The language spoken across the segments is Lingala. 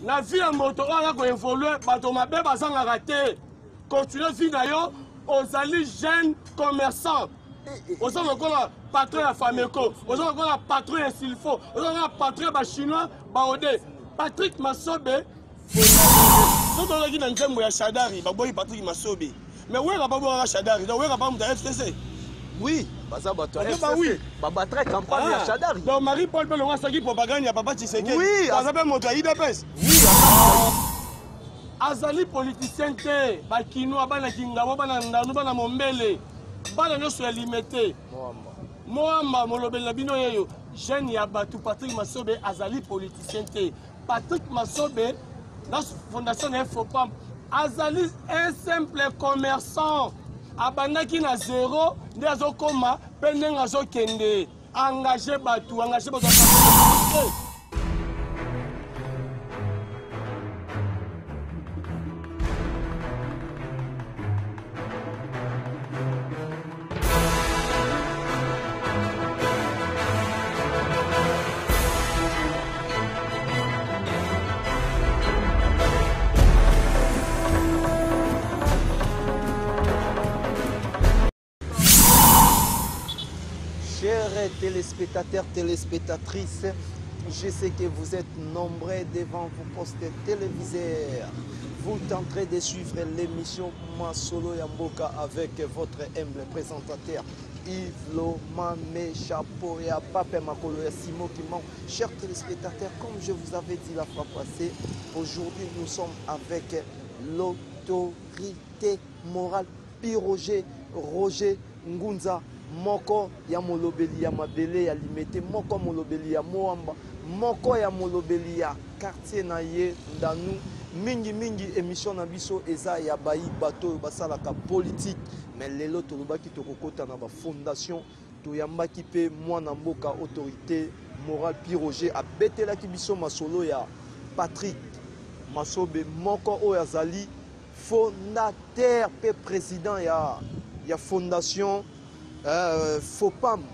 La vie en moto, on a évolué, bato mabe bazanga raté. Continuez vie d'ailleurs, aux alliés jeunes commerçants. Aux gens encore la patron à Fameco, aux gens encore la patron à Silfo, aux gens la patron à Chinois, Baodé. Patrick Massobe, nous avons dit que nous avons Chadari, Patrick Massobe. Mais où est la Babo Chadari? Où est la Babo de FCC? Oui, oui. Très campagne à Chadari. Donc Marie-Paul Pelonga Sagi pour Bagani à Papa Tshisekedi. Oui, ça s'appelle mon cahier de pêche. Oui, Azali politicien te, Bakino, Bana Kingabo, Bana Ndanu, Bana Mombele, Bana no soit limité. Moamba, Molobel Labino Yeyo, jeune Yabatu, Patrick Massobe, Azali politicien te. Patrick Massobe, dans la fondation Infopam, Azali un simple commerçant. Abandaki na zéro, ndazo koma, penenga zo kende, engagé batu, engagé batu. Chers téléspectateurs, téléspectatrices, je sais que vous êtes nombreux devant vos postes téléviseurs. Vous tenterez de suivre l'émission Masolo Yamboka avec votre humble présentateur Yves Lomame Chapeau et Pape Makolo et Simon Kimon. Chers téléspectateurs, comme je vous avais dit la fois passée, aujourd'hui nous sommes avec l'autorité morale Roger Ngunza. Moko ya molobeli ya mabele ya limete, moko molobeli ya moamba, moko ya molobeli ya quartier na ye ndanu mingi émission na biso eza ya bayi bato basalaka politique mais lelo tolobaki tokokota na ba fondation toyambaki pe mwana mboka autorité morale Roger abetelaki biso masolo ya Patrick Massobe moko oyo azali fondateur pe président ya fondation Fopam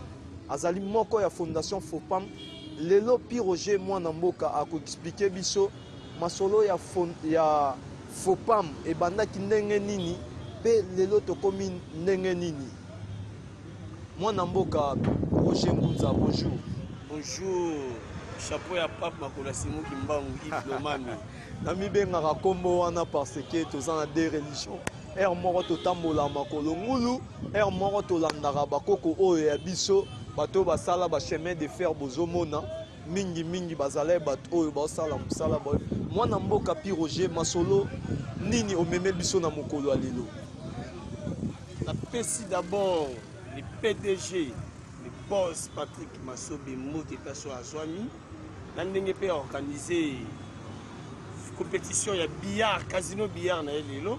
azali moko ya fondation Fopam lelo Roger mwana mboka ako expliquer biso masolo ya Fopam e bandaki ndenge nini pe lelo tokomi ndenge nini mwana mboka Roger Ngunza bonjour. Bonjour, chapeau ya Pape Makolo Simon Kimbangu Yves Lomame. Nami bengaka kombo wana parce que toza na deux religions. Moko totambola makolo ngulu, moko tolandaka bakoko oyo ya biso, bato basala ba chemin de fer bozomona, mingi bazala bato oyo basala musala boy. Mwana mboka Roger masolo nini omeme biso na mokolo ya lelo. La PSI d'abord, le PDG, le boss Patrick Massobe Mote Paso Azwami, l'andenge pe organisé compétition ya billard, casino billard na lelo.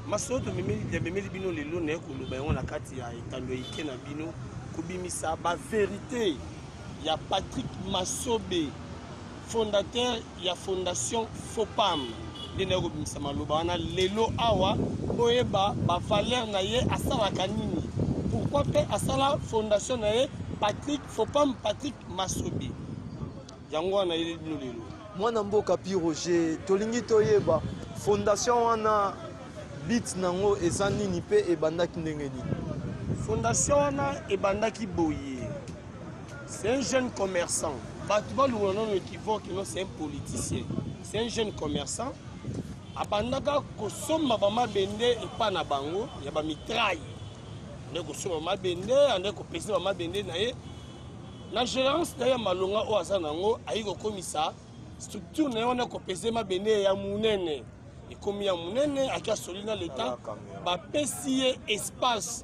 Masolo to memeli bino lelo na ekolo ba na kati ya etando ike na bino kobimisa ba vérité ya Patrick Massobe fondateur ya fondation Fopam ndena kobimisa maloba wana lelo awa boyeba ba valeur na ye asalaka nini pourquoi pe asala fondation na ye Patrick Fopam Patrick Massobe yango wana ye bino lelo mwana mboka Roger tolingi toyeba fondation wana bit nango eza nini pe ebandaki ndenge nini. Fondation wana ebandaki boye. C'est un jeune commerçant. Batuba non équivoque, non c'est un politicien. C'est un jeune commerçant. Abandaka kosomba ba mabende epa na bango ya ba mitraille. Ne kosomba mabende, ande ko pesa ba mabende na ye. La gérance na ya malonga o azanango ayi ko komisa structure na wana ko pesa mabende ya munene. Et comme il y a mon aîné, à Solina l'État, va payer espace.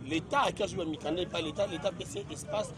L'État a caché le mécanisme, pas l'État paye espace.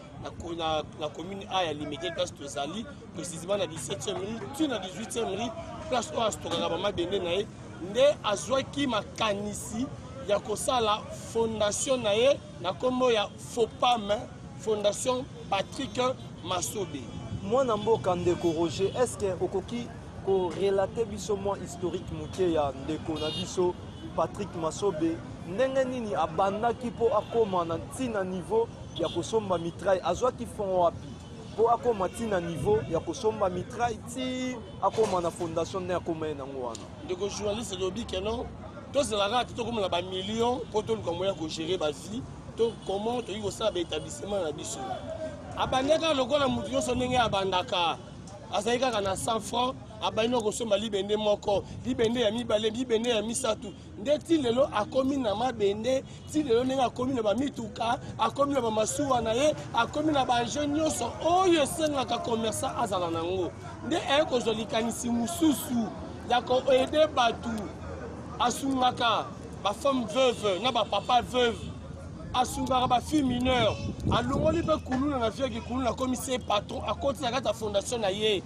La commune a limité place de Zali, précisément la 17e rue, tu na 18e rue, place où Astorama Benenae, ne Azwaki Makanisi, Yakosa la fondation Nae, na Kombo ya Fopam, fondation Patrick Massobe. Moi, Namboka Ndeko Roger, est-ce que Okoki ko relater biso mo historique moke ya ndeko na biso Patrick Massobe ndenge nini abandaki po akoma na ntina niveau ya kosomba mitraille azwaki fond wapi po akoma tina niveau ya kosomba mitraille ti akoma na fondation nde akoma ye nango wana. Ndeko journaliste lobi ke non tozelaka te tokomona bamillion mpo toluka moya kogere bavie to comment toyei kosala baétablissement na biso abandaka lokola motu nyonso ndenge abandaka azali kaka na 100 francs abandi kosomba libende moko libende ya mibale libende ya misatu nde ti lelo akomi na mabende ti lelo ndenge akomi na bamituka akomi na bamasuwa na ye akomi na bajeune nyonso oyo esengaka commerçant azala nango nde aye kozwa likanisi mosusu ya koede bato asungaka bafemme veuve na bapapa veuve asungaka bafille mineure alongoli mpe kuluna na vieki kuluna akomi se patron akotisaka kati ya fondation na ye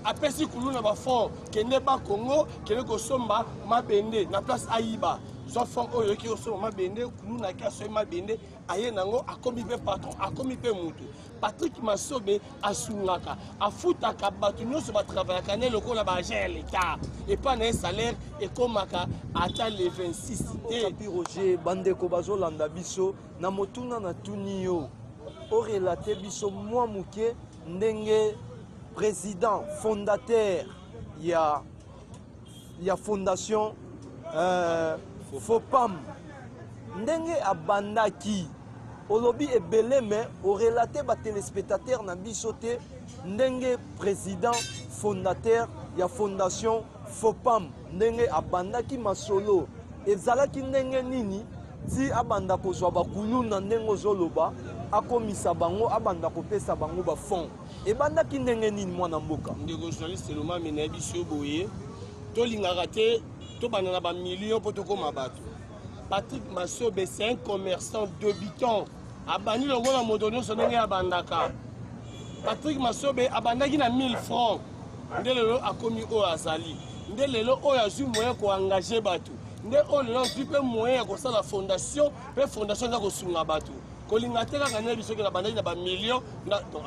apesi kuluna bafond kende bakongo kende kosomba mabende na place ayiba zwa fond oyo eki kosomba mabende kuluna aki asoyi mabende aye nango akomi mpe patron akomi mpe mutu Patrick Massobe asungaka afutaka bato nyonso batravayaka ne lokola baagent ya l'État epa na ye salaire ekomaka ata le 26 Okapi Roger bandeko bazolanda biso na motuna na tuni yo orelate biso mwa muke ndenge président fondateur ya fondation FOPAM ndenge abandaki olobi ebele me orelate ba téléspectateur na biso te ndenge président fondateur ya fondation FOPAM ndenge abandaki masolo ezalaki ndenge nini ti abanda kozwa bakuluna ndenge ozoloba akomisa bango abanda kopesa bango bafond ebandaki ndenge nini mwana mboka ndeko journaliste lomami na biso boye tolingaka te tobanda na bamillion mpo tokóma bato Patrick Massobe c'est un commerçant débutant abandi longola moto nyonso ndenge abandaka Patrick Massobe abandaki na 1000 francs nde lelo akomi oyo azali nde lelo oyo azwi moyen koengage bato nde oyo lelo azwi mpe moyen ya kosala fondation mpe fondation eza kosunga bato kolinga te kaka nde biso kena abandaki na bamillion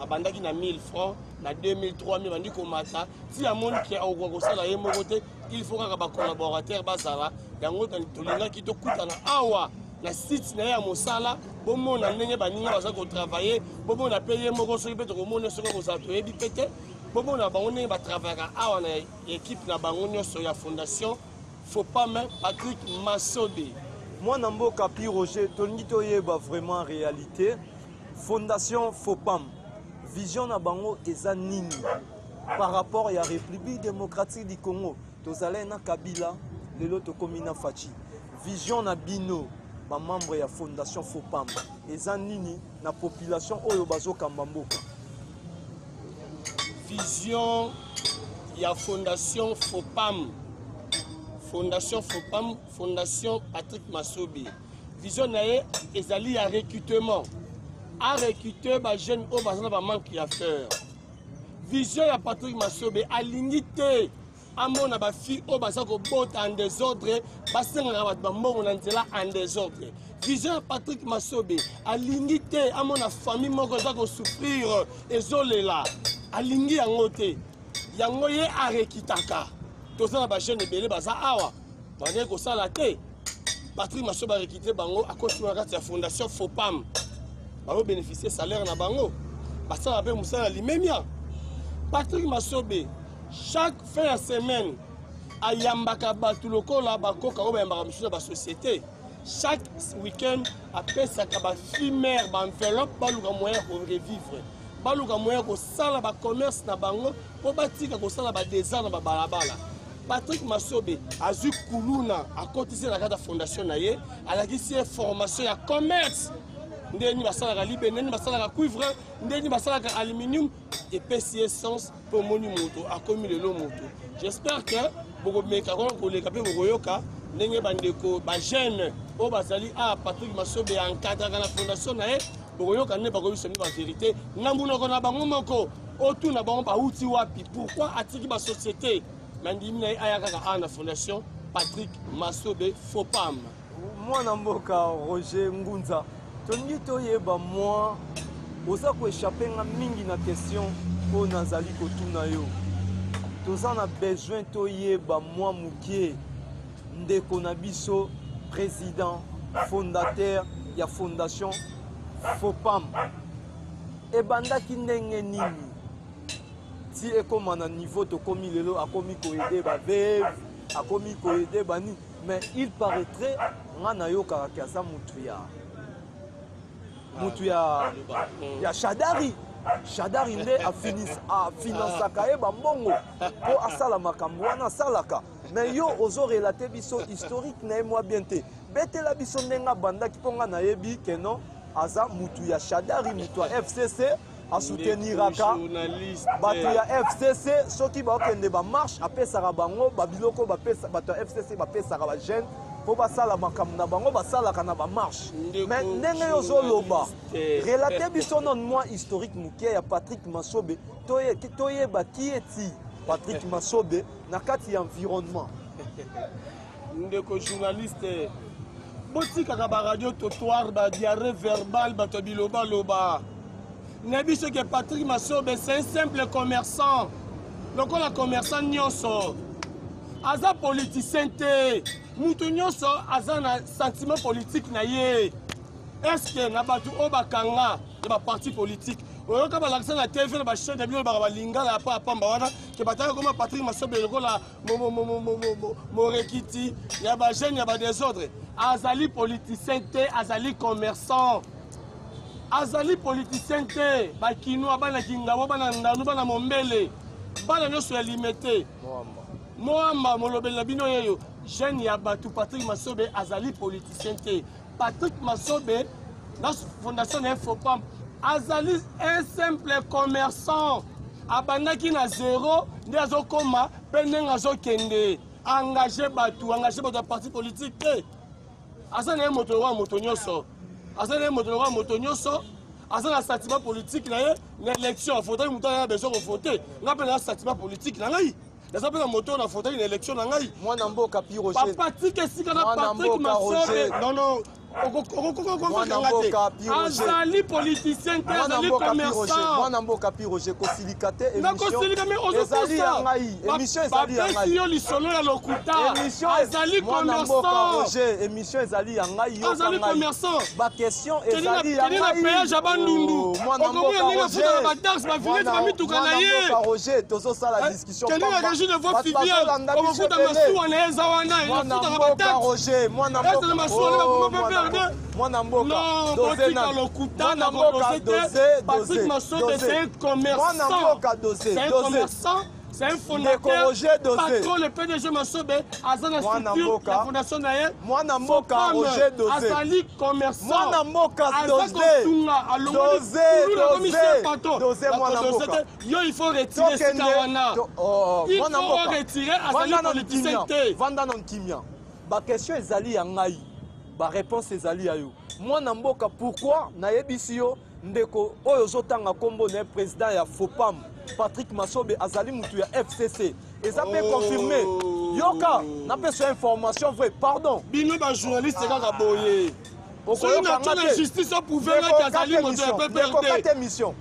abandaki na 1000 francs na 2000 3000 bandi komata ti amoni ke akokoka kosala ye moko te il faut kaka bacolaborateur bazala yango tolingaki tokutana awa na site na ye ya mosala bomona ndenge baninga baza kotravaille bomona mpe ye moko soki mpe tokomona soki kozala toyebi mpe te bomona bango ndenge batravayaka awa na équipe na bango nyonso ya fondation FOPAM Patrick Massobe mwana mboka Pi Roger tolingi toyeba vraiment réalité fondation FOPAM vision na bango eza nini par rapport ya République démocratique du Congo tozalai na Kabila lelo tokomi na Faci vision na bino ba membre ya fondation FOPAM eza nini na population oyo bazokamba mboka vision ya fondation FOPAM fondation Patrick Massobe vision na ye ezali ya recrutement a recruter ba jeune oyo baza na ba manque ya faire vision ya Patrick Massobe alingi te amona ba fille oyo baza kobota en désordre basengaka bato bambongo na nzela en désordre vision ya Patrick Massobe alingi te amona famille moko eza kosouffrir ezolela alingi yango te yango ye arekitaka toza na bajeune ebele baza awa bande kosala te Patrick Massobe arekite bango akotima na kati ya fondation FOPAM bazobénéficie salaire na bango basala mpe mosala limemia Patrick Massobe chaque fin ya semaine ayambaka bato lokola bakoka oyo bayambaka mosusu na basociété chaque week-end apesaka bafille mare baenveloppe baluka moyen ya korevivre baluka moyen kosala bacommerce na bango mpo batika kosala badésert na babalabala Patrick Massobe azwi kuluna akotisi na kati ya fondation na ye alakisi ye formation ya commerce ndeni basalaka libe ndeni basalaka cuivre ndeni basalaka aluminium epesi essence mpo omoni moto akomi lelo moto j'espère que bokomeka koleka mpe bokoyoka ndenge bandeko bajeune oyo bazali a Patrick Massobe encadraka na fondation na ye bokoyoka nde bakoyebisa nde bavérité na mbunoko na bango moko otuna bango bauti wapi pourquoi atiki basociété mandimi na ye aya kaka a na fondation Patrick Massobe FOPAM mwana mboka Roger Ngunza tolingi toyeba mwa oza koéchappe nga mingi na question oyo nazali kotuna yo toza na besoin toyeba mwa mukie ndeko na biso président fondateur ya fondation FOPAM ebandaki ndenge nini ti ekoma na niveau tokomi lelo akomi koyede ba veve akomi koyede bani mais il paraîtrait nga na yo kaka aza mutu ya Shadari nde afinansaka ye bambongo po asala makambo wana asalaka mais yo ozorelate biso historique na ye mwa bien te betela biso ndenge abandaki mpo nga nayebi ke non aza mutu ya Shadari mutu ya FCC asouteniraka bato ya FCC soki baokende bamarche apesaka bango babiloko bato ya FCC bapesaka bagene po basala makambo na bango basalaka na bamarche mais ndenge yo ozoloba relate biso non mwa historique moke ya Patrick Massobe toyeba ki eti Patrick Massobe na kati ya environnement ndeko journaliste botikaka baradio totoir badiarré verbal bato bilobaloba nayebi soki Patrick Massobe c'est un simple commerçant lokola commerçant nyonso aza politicien te mutu nyonso aza na sentiment politique na ye estce na bato oyo bakanga ya baparti politique oyoka balakisa na tv na bachaine na bino baka balingana apa apamba wana ke bataka koma Patrick Massobe lokola morekiti ya bagene ya badesordre azali politicien te azali commerçant azali politicien te bakinois bana kingabo bana ndanu bana mombele bana nyonso ya limete moamba molobeli na bino yeyo jeune ya bato Patrick Massobe azali politicien te Patrick Massobe na fondation na Infopam azali un simple commerçant abandaki na zéro nde azokoma mpe ndenge azokende engagé bato ya parti politique te aza na ye moto lokola moto nyonso aza na ye moto lokola moto nyonso aza na sentiment politique na ye na élection afotaki moto aya besoin kovote nga mpe na sentiment politique na ngai naza mpe na moto na fotaki na élection na ngai mwana mboka Piroger papatik esika na Patrick Massobe non azali politicien te azali commerçant mwana mboka Piroger kosilika te ezali ya ngai émission ezali ya ngai yo lisolo ya lokuta azali commerçant émission ezali ya ngai yo azali commerçant ba question ezali ya ngai na péage ya bandundu okomoya ndenge afuta na bataxe bavinete bamituka na ye Roger tozosala discussion kelinga régi de voix filiale okofuta masuwa na ye eza wana efutaka bataxe na masuwa na bakoma pepe mwana mboka botika lokuta na kodose Patrick Massobe c'est un commerçant c'est un fondateur patron le PDG Massobe aza na structure la fondation na ye mwana mboka Roger Dosé azali commerçant mwana mboka Dosé mwana mboka yo il faut retirer sika wana il faut retirer azali politicien te vanda na kimia ba question ezali ya ngai ba réponse ezali ya yo mwana mboka pourquoi nayebisi yo ndeko oyo zotanga kombo na président ya Fopam Patrick Massobe azali mutu ya FCC eza pe confirmé yoka na peso information vrai pardon bino ba journaliste kaka boye soki na justice oprouvenga ki azali moto ya PPRD mission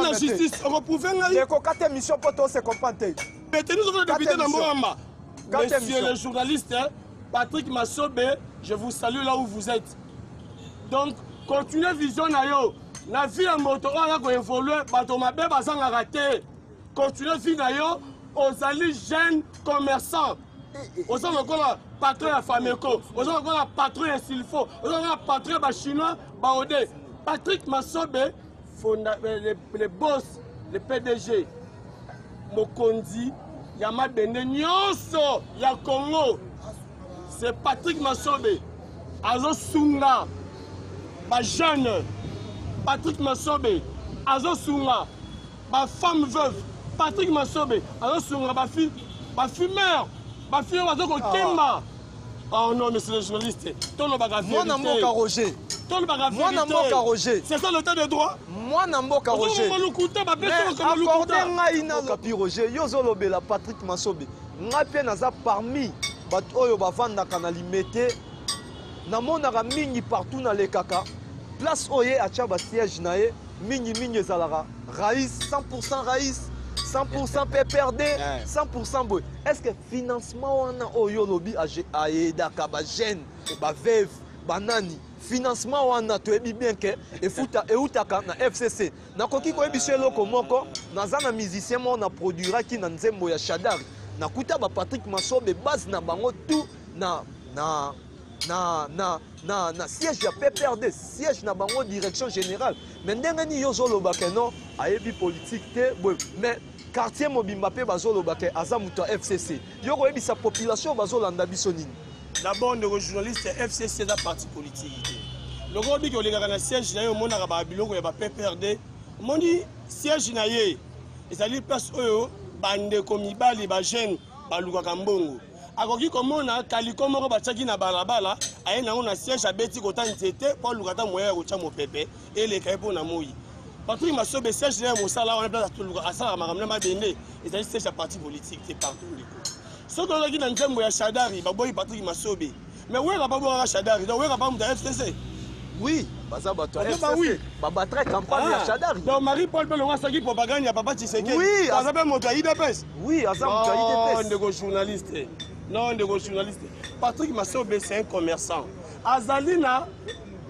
na justice oprouvenga ekokata mission po to se comprendre te beteni soki na député na Mbamba monsieur le journaliste Patrick Massobe, je vous salue là où vous êtes. Donc, continuez vision na yo. La vie en moto, on a évolué, bato mabe bazanga raté. Continuez vie na yo, aux alliés jeunes commerçants. Aux gens encore la patron à Fameco, aux gens encore la patron à Silfo, aux gens la patron à chinois, Baodé. Patrick Massobe, les boss, les PDG, Mokondi, Yama Bende, Nyonso, ya Congo. C'est Patrick Massobe, Azo Sunga, ma jeune, Patrick Massobe, Azo Sunga, ma femme veuve, Patrick Massobe, Azo Sunga, ma fumeur, ma fille Azo Kemba. Oh non, monsieur le journaliste, ton le bagage. Moi, Namboka Roger. Ton le bagage. Moi, Namboka Roger. C'est ça le temps de droit. Moi, Namboka Roger. Mais accordez Naïna Roger, Yozolobela, Patrick Massobe. Ngapi naza parmi. Bato oyo bavandaka na limete namonaka mingi partout na lekaka place oye atia basiège na ye mingi ezalaka raïs 100% raïs 100% PPRD 100% boy est-ce que financement wana oyo lobi ayedaka bagene baveve banani financement wana toyebi bien ke eutaka na FCC nakoki koyebisa eloko moko naza na musicien mo na produiraki na nzembo ya Shadari nakuta ba Patrick Masobe base na bango tout na siège ya PPRD siège na bango direction générale mais ndenge ni yo zoloba ke non ayebi politique te mais quartier mobimba pe bazoloba ke aza muto FCC yo koyebisa population bazolanda biso nini. D'abord, le journaliste FCC est un parti politique. Le gros dit que les sièges na yo mon araba biloko ya ba PPRD moni siège na ye ezali place oyo bande komibali ba jeune baluka kambongo akoki komona kaliko moko batiaki na balabala aye nango na siège abeti kota nzete po lukata moya kotia mopepe eleka ye mpo na moi Patrick Masobe siège na mosala wana place atoluka asala makambo na mabende ezali siège ya parti politique te partout ndeko soki ozalaki na nzembo ya Shadari baboyi Patrick Masobe mais weka pa boyaka Shadari donc weka pa mutu ya FCC. Oui, baza bato FCC babatra campagne ya Shadari donc Marie-Paul Bello wasaki propagande ya papa Tshisekedi oui aza pe moto ya IDPS oui aza moto ya IDPS ndeko journaliste non ndeko journaliste Patrick Masobe c'est un commerçant azali na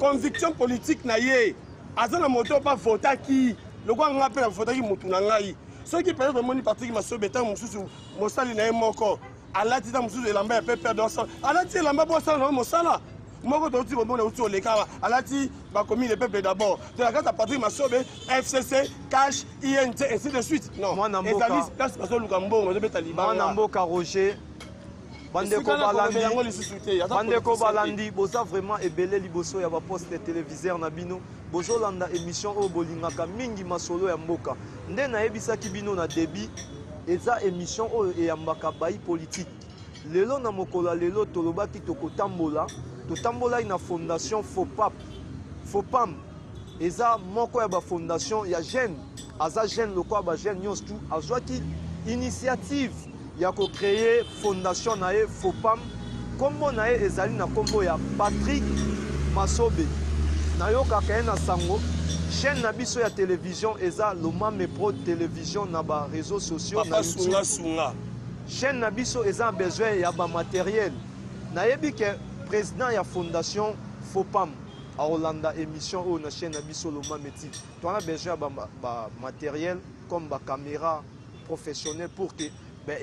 conviction politique na ye aza na moto pa votaki lokwa nga pe na votaki mutu na ngai soki peut-être moni Patrick Masobe ta mususu mosali na ye moko alati ta mususu elamba ya pepe dosa alati elamba bo sala na mosala moko toti bomona uti oleka alati bakomi le peuple d'abord de la carte Patrick Masobe FCC cash INT ainsi de suite non ezali place bazoluka mbongo ezobeta libanga mwana mboka Roger bandeko balandi boza vraiment ebele liboso ya baposte téléviseur na bino bozolanda émission oyo bolingaka mingi masolo ya mboka nde nayebisaki bino na débit eza émission oyo eyambaka bayi politique lelo na mokolo lelo tolobaki totambolaki na fondation FOPAM eza moko ya bafondation ya jeune aza jeune lokola bajeune nyonso tu azwaki initiative ya kocréer fondation na ye FOPAM kombo na ye ezali na kombo ya Patrick Masobe nayokaka ye na sango chaîne na biso ya télévision eza Lomame Pro télévision na ba réseaux sociaux na YouTube chaîne na biso eza besoin ya ba matériel nayebi ke président ya fondation FOPAM a Hollanda émission oyo na chaîne na biso Lomame TV to na besoin ba matériel comme ba caméra professionnelle pour que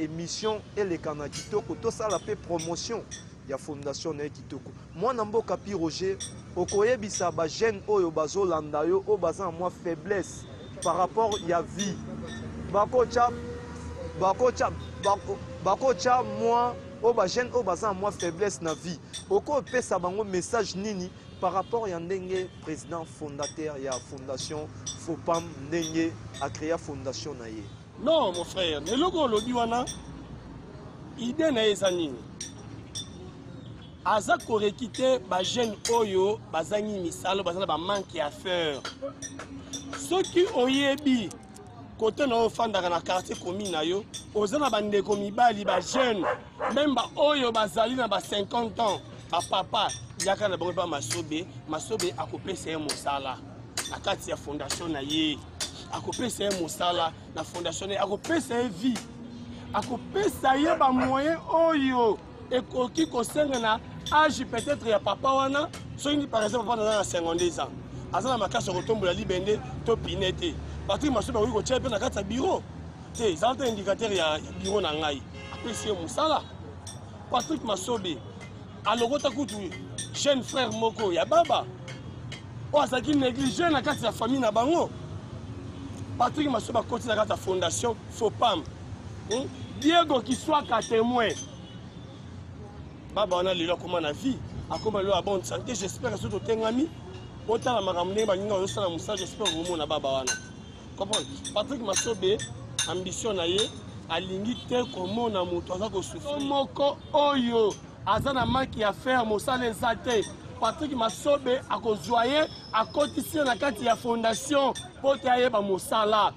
émission elekana kitoko tosala pe promotion ya fondation na kitoko mwana mboka pi Roger okoyebisa ba jeune oyo bazolanda yo o baza moi faiblesse par rapport ya vie bakocha moi o ba jeune o baza moi faiblesse na vie oko pesa bango message nini par rapport ya ndenge président fondateur ya fondation FOPAM ndenge a créé fondation na ye. Non, mon frère, mais le gros lobby wana, idée na ezani. Aza korekite ba jeune oyo bazangi misalo bazana ba manque à faire. Ceux qui oyebi côté na ofandaka na quartier commune na yo, ozana bande komibali ba jeune, même ba oyo bazali na ba 50 ans, ba papa yaka na bango ba Masobe akopesa ye mosala. Akati ya fondation na ye. Akopesa ye mosala na fondation akopesa ye vie akopesa ye ba moyen oyo ekoki kosenga na âge peut-être ya papa wana soki par exemple papa na 52 ans aza na makasi kotombola libende to pinete Patrick Masobe oyi kotia pe na kati ya bureau te ezala te indicateur ya bureau na ngai apesi ye mosala Patrick Masobe alokota kutu jeune frère moko ya baba oyo azalaki négligé na kati ya famille na bango Patrick Masobe continue à la fondation FOPAM. Diego qui soit qu'à témoin. Baba on a le comment la vie, à comment la bonne santé. J'espère que tout est ami. Autant la maramne, balinga au sein de Moussa, j'espère que vous baba wana. Comprenez? Patrick Masobe ambition na ye alingi te comme na moto aza ko souffrir. Moko oyo azana maki à faire Moussa les athées. Patrick Masobe a kozwaye a cotisé na kati ya fondation pour te ayeba mosala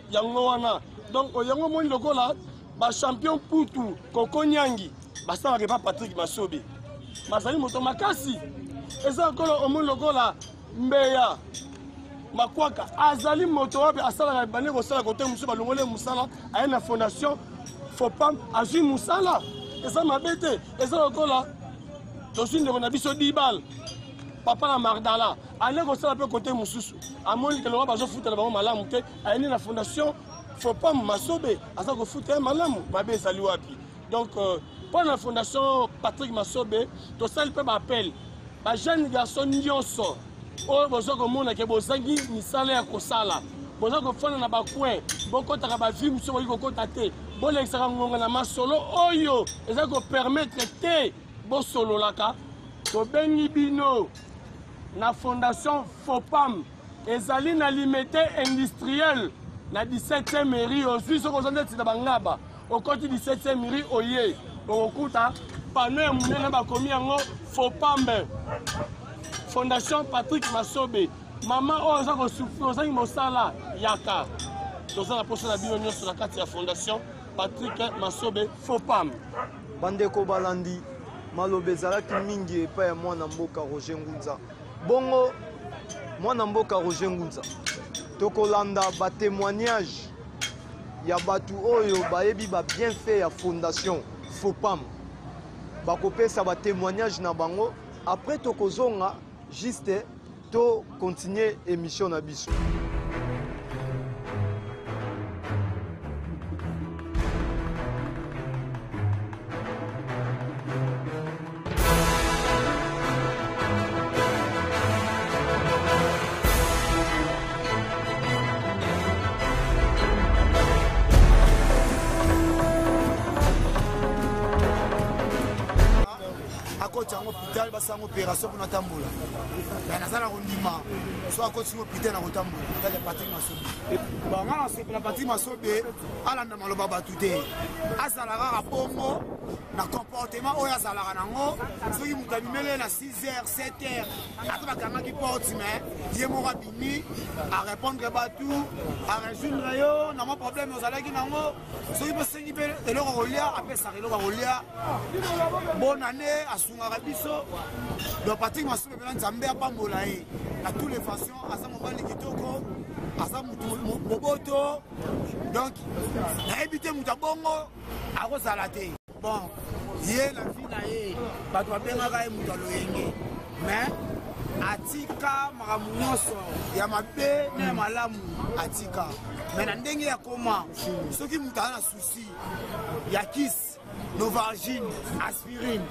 yango wana donc yango moni lokola ba champion putu kokonyangi basala ke pa Patrick Masobe bazali moto makasi eza kolo omoni lokola mbeya makwaka azali moto wapi asala bane ko sala kote musu balongole musala aye na fondation FOPAM azui musala eza mabete eza lokola tosinde na biso dibal papa na Mardala allez kosala pe côté mususu amoni ke longa bazo futa na bango malamu te ayini na fondation faut pas Masobe asa ko futa malamu mabe ezali wapi donc pour la fondation Patrick Masobe to sali pe ba appel ba jeune garçon nyonso o bozo ko mona ke bozangi misala ya kosala bozo ko fona na ba coin bokota ka ba vie muso ko kota te bolexaka ngonga na masolo oyo eza ko permettre te bo solo laka to bengi bino na fondation Fopam ezali na limité industriel na 17e mairie aussi ce qu'on dit na bangaba au côté 17e mairie oye bokuta panneau munene ba komi yango Fopam fondation Patrick Masobe mama o za ko souffrir za mosala yaka donc ça la prochaine bino sur la carte ya fondation Patrick Masobe Fopam bandeko balandi malobe ezalaki mingi epai ya mwana mboka Roger Ngunza bongo mwana mboka Roger Ngunza tokolanda batémoignage ya batu oyo bayebi ba bienfait ya fondation Fopam bakopesa batémoignage na bango après tokozonga juste to continuer émission na biso. hôpital basango opération pour natambola mais nazala kondima so akoti hôpital na kotambola kaka Patrick Masobe banga na sepela Patrick Masobe alanda maloba batu te azala kaka bongo na comportement oyo azalaka nango soki moto abimeli na 6h 7h ata bakangaki porte mais ye moko abimi arépondre batu arejoindre yo na mwa problème ozalaki nango soki bosengi mpe eloko kolia apesaka eloko kolia bonne année asungaka biso donc Patrick Masobe mpena nzambe apambola ye na tous les façons aza mobali kitoko aza mutu moboto donc nayebi te moto abongo akozala te bon ye na vie na ye bato babengaka ye moto aloyenge mais atika makambo nyonso ya mabe na ya malamu atika mais na ndenge ya koma soki moto aza na susi ya kisi Novargine, aspirine,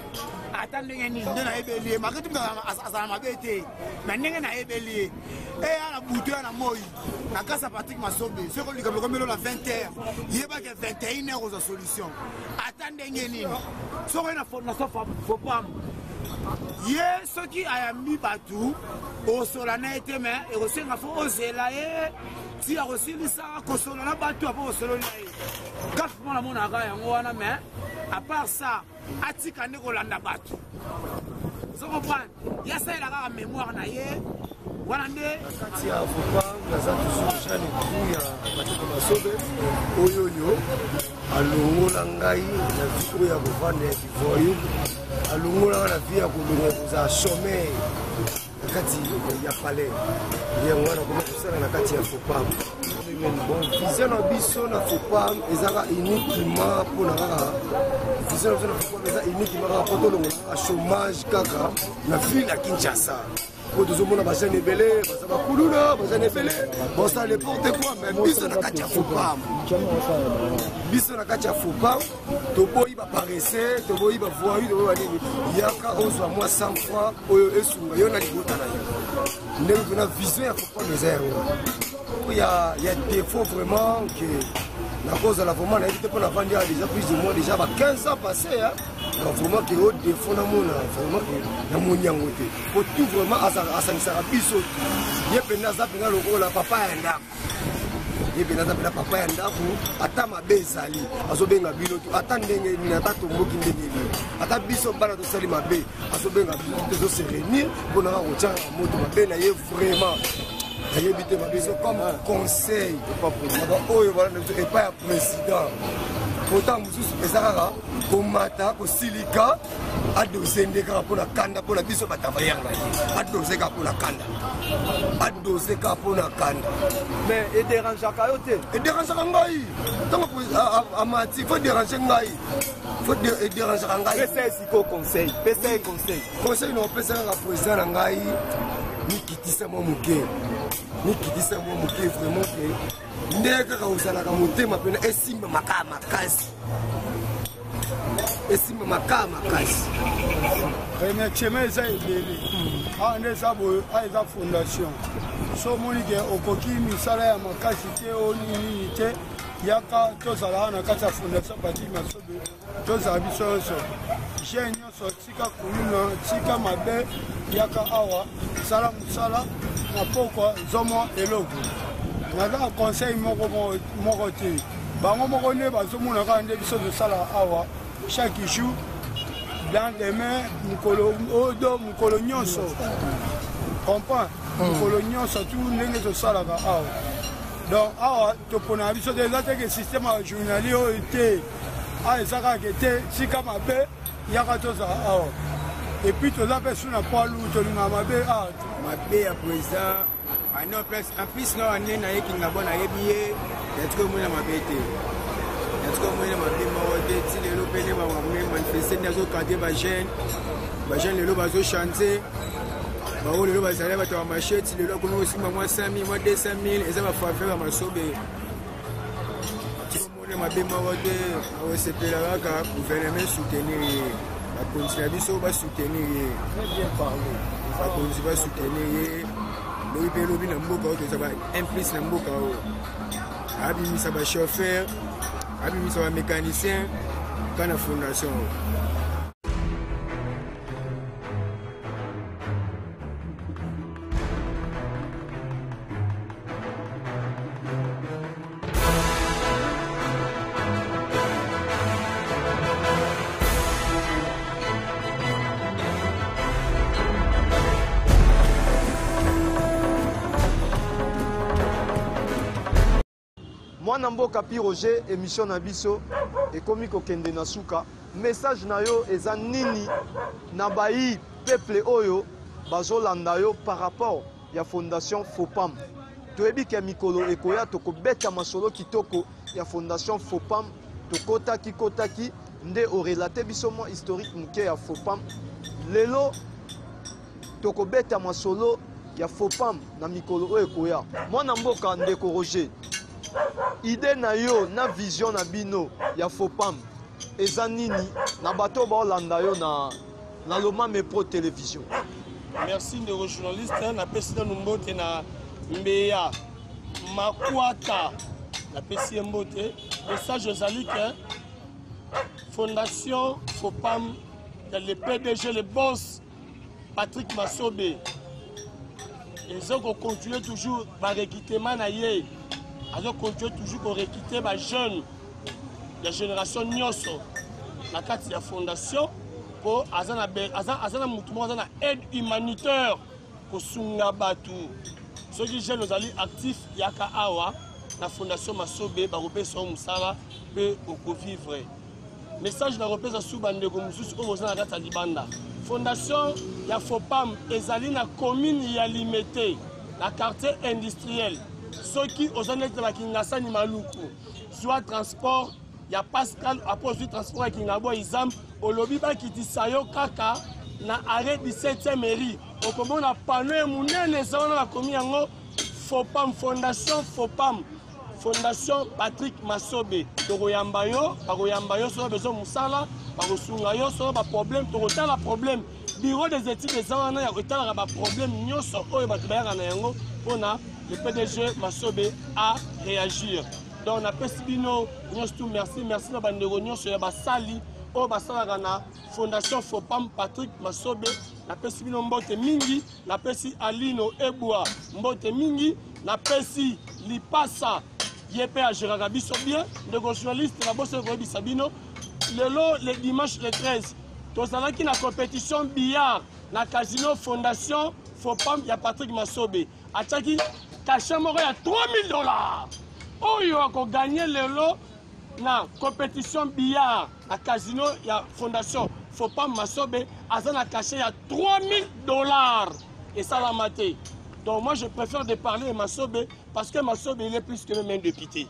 ata ndenge nini nde nayebeli ye makati mutu azala mabe te mais ndenge nayebeli ye eya na butu ya na moi na kasa Patrick Masobe soki olika bilokombelo na 20h yebaki 21h ozwa solution ata ndenge nini soki oye na fondation Fopam ye soki ayambi batu osola na ye te mais ekosenga fo ozela ye ti akosilisaka kosola na batu apo osololi na ye kati mpo namonaka yango wana mais à part ça atika nde kolanda bato so comprendre ya saela kaka mémoire na ye wana nde kati ya Fopam naza toujours jeune epu ya Patrick Masobe oyoyo alongola ngai na vie oyo ya kovanda ya kivoyo alongolaka na vie ya kolonga kozala chômeur na kati ya palais yango wana koma kosala na kati ya Fopam. Bon, vision na biso na Fopam ezaka uniquement mpona kaka vision na biso na Fopam eza uniquement kaka mpo tolongola kaka chômage kaka na ville ya Kinshasa po tozomona bajeune ebele baza bakuluna bajeune ebele bosala n'importe quoi mais biso na kati ya Fopam biso na kati ya Fopam toboyi baparese toboyi bavoyu toboyi banini yaka ozwa mwa 100 fois oyo esunga yo na libota na yo ndenge tona vision ya Fopam eza yango. Il y a des défauts vraiment que la cause de la vraiment on a été pour la vendre déjà plus de moins déjà 15 ans passés hein. Donc vraiment que au défaut na mona vraiment que na monyango te pour tout vraiment asangisaka biso ye pena za pena lokola papa ya ndako ye pena za pena papa ya ndako ata mabe ezali azobenga bino to ata ndenge ni ata tomboki ndenge ni ata biso bana to sali mabe azobenga bino to se réunir pour na kotia moto mabe na ye vraiment ayebite mabiso comme conseil oyo epai ya président pourtant mosusu eza kaka komata kosilika adose nde kaka mpona kanda mpona biso batavailleur na ye adose kaka mpona kanda adose kaka mpona kanda mais ederangeaka yo te ederangeaka ngai ntango amati fo dérange ngai fo ederangeaka ngai pesa esiko conseil pesa ye conseil na opesa kaka président na ngai nikitisa mwa moke vraiment ke nde kaka osalaka motema mpena esimba makaa makasi remerciement eza ebele awa nde eza boye eza fondation so omoni ke okoki misala ya makasi te onini te yaka tozala na kati ya fondation Patrick Masobe tozala biso nyonso jeune nyonso tika kuluna tika mabe yaka awa sala mosala na pokwa zomwa eloko naza conseil moko te bango moko nde bazomona kaka nde biso tosala awa chaque jour dans les mains mukolo nyonso comprend mukolo nyonso tu ndenge tosalaka awa donc awa topona biso te eza teke système ya journalier oyo te awa eza kaka te sika mabe yaka tozala awa epuis toza mpe su na poilu tolingaka mabe awa mabe ya président en plus na wane nayekinga bo nayebi ye yatiko omona mabe te yatiko omona mabe moko te ti lelo mpe nde bawame manifeste nde azokante bajeune lelo bazochante bango lelo bazali bato ya marché ti lelo akoni kosimba mwa 100 000 mwa 200 000 eza bafafe ya masobe tikomona mabe moko te akosepela kaka gouvernement soutenir ye bakonzi na biso basoutenir ye bakonzi basoutenir ye lobi mpe lobi na mboka oyo toza baimplice na mboka oyo abimisa bachauffeur abimisa bamécanicien mpa na fondation oyo mwana mboka Pi Roger émission na biso ekomi kokende na suka message na yo eza nini na bayi peuple oyo bazolanda yo par rapport ya fondation Fopam toyebi ke mikolo ekoya tokobeta masolo kitoko ya fondation Fopam tokotaki nde orelate biso mwa historique moke ya Fopam lelo tokobeta masolo ya Fopam na mikolo oyo ekoya mwana mboka ndeko Roger idée na yo na vision na bino ya Fopam eza nini na bato baolanda yo na Lomame Pro Télévision. Merci de journaliste na pesi na mbote na mbeya makwata na pesi mbote message ezali ke fondation Fopam le PDG le boss Patrick Masobe ezoko continuer toujours ba recrutement na ye azo continuer toujours pour recruter ba jeunes la génération nyonso na kati ya fondation pour azana mutu moko azana aide humanitaire kosunga batu soki jeunes ozali actif yaka awa na fondation Masobe bakopesa mosala mpe okovivre message na kopesa su bandeko mosusu oyo boza na kati ya libanda fondation ya Fopam ezali na commune ya Limete na quartier industriel soki ozanete bakingasani maluku soit transport ya Pascal après du transport ya kingabo izam olobi bakitisa yo kaka na arrêt 17e mairie okomona panneau munene ezana na komi yango Fopam fondation Fopam fondation Patrick Masobe tokoyamba yo so bezo musala bakosunga yo so ba problème tokotala problème bureau des études ezana ya kotala ba problème nyonso oyo bato bayaka na yango pona le PDG Masobe a réagir. Donc on a Pesibino, merci na bandeko nyonso ya basali o basala na fondation Fopam Patrick Masobe na Pesibino mbote mingi na pesi Alino Ebwa mbote mingi na pesi Lipasa yepe a Gérard biso bien le journaliste la bosse ko bisabino le dimanche le 13 tozalaki na compétition billard na casino fondation Fopam ya Patrick Masobe ataki cachet moko ya $3000 oyo akoganye lelo na compétition billard na casino ya fondation faut pas Massobe, Azana caché à $3000 et ça l'a maté. Donc moi je préfère de parler de Massobe parce que Massobe il est plus que même un député.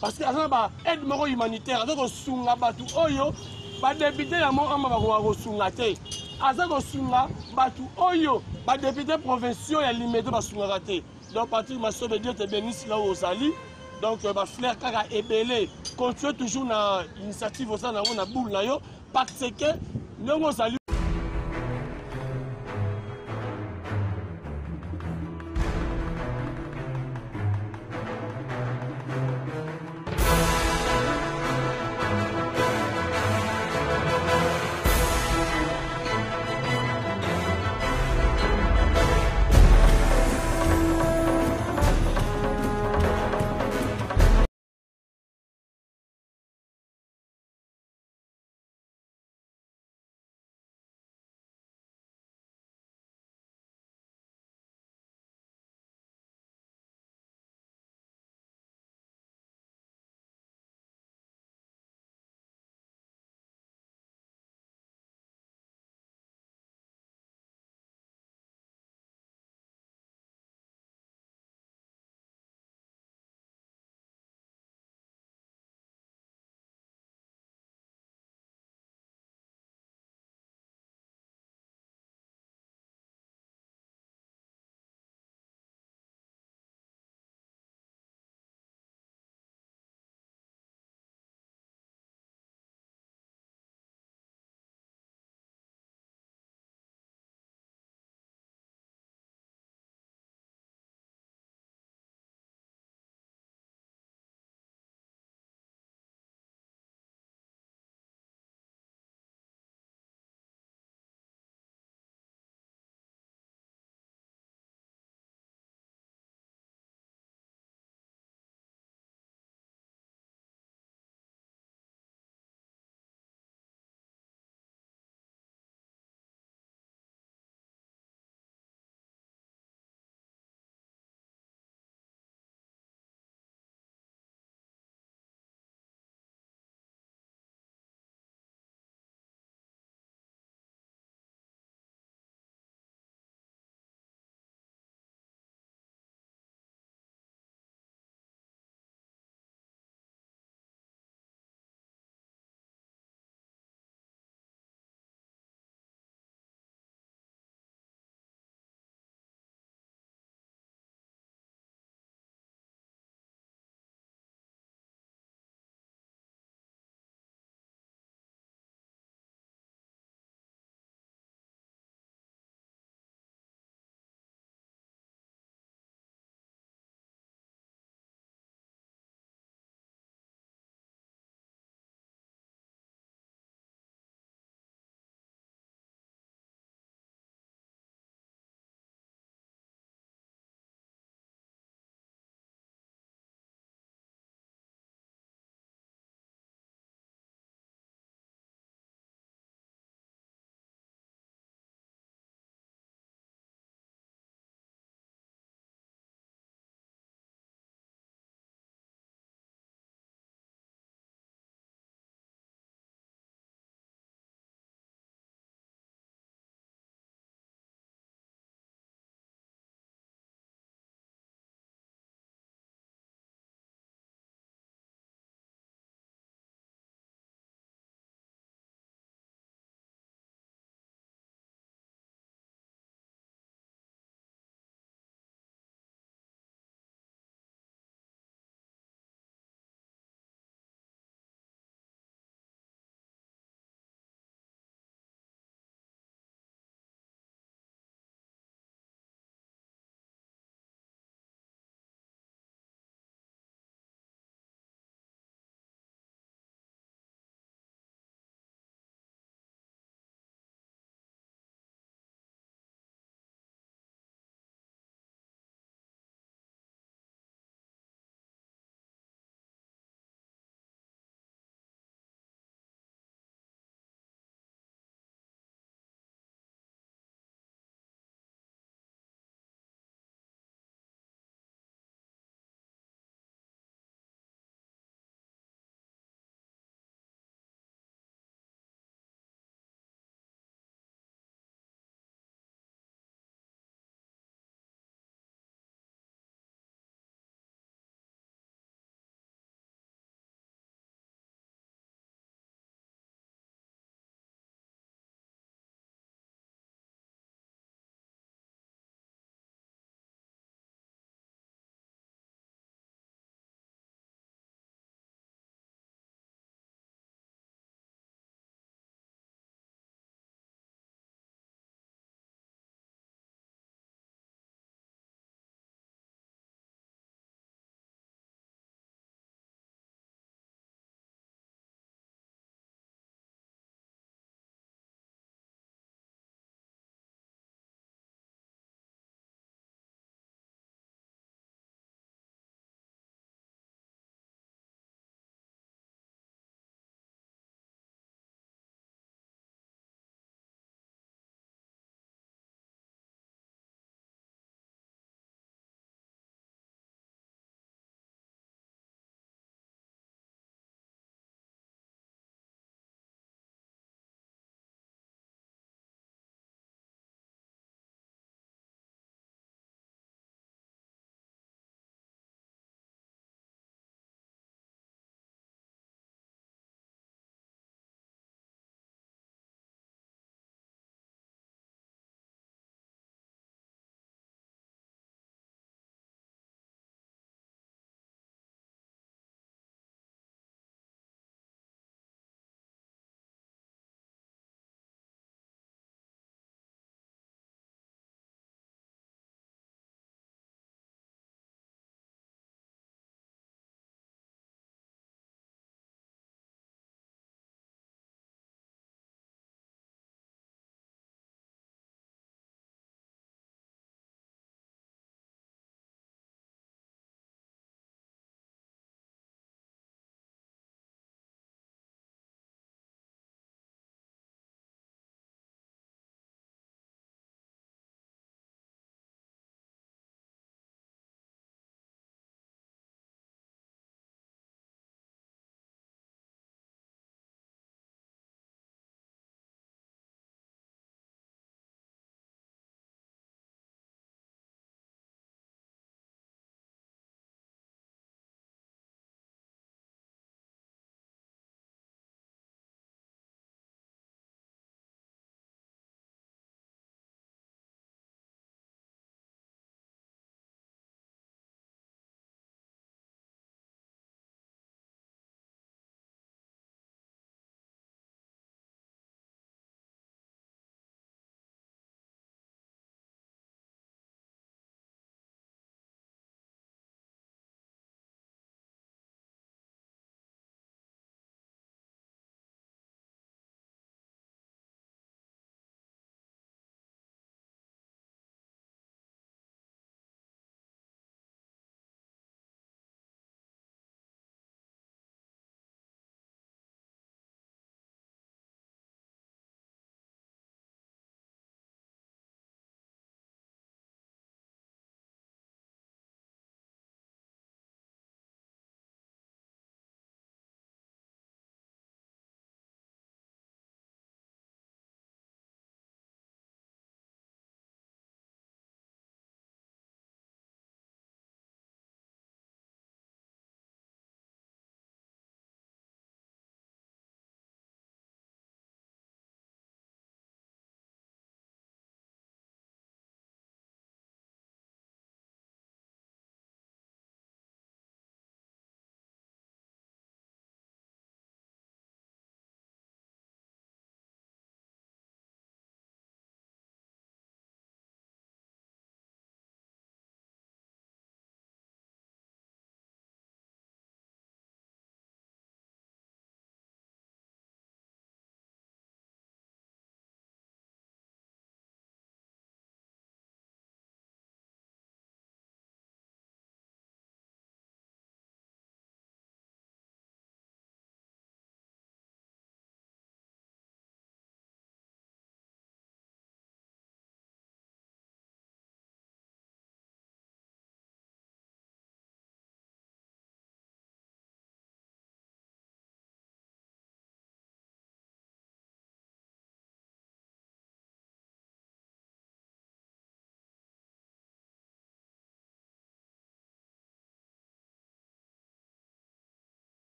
Parce que Azana aide humanitaire, Azana sunga batu oyo, ba député ya mo amba ba sunga te. Azana sunga batu oyo, ba député provinciaux ya limité ba sunga te. Donc partir Massobe Dieu te bénisse là où Sali. Donc ba frère kaka ebelé, continue toujours na initiative au sein na boule na yo parce que nous Sali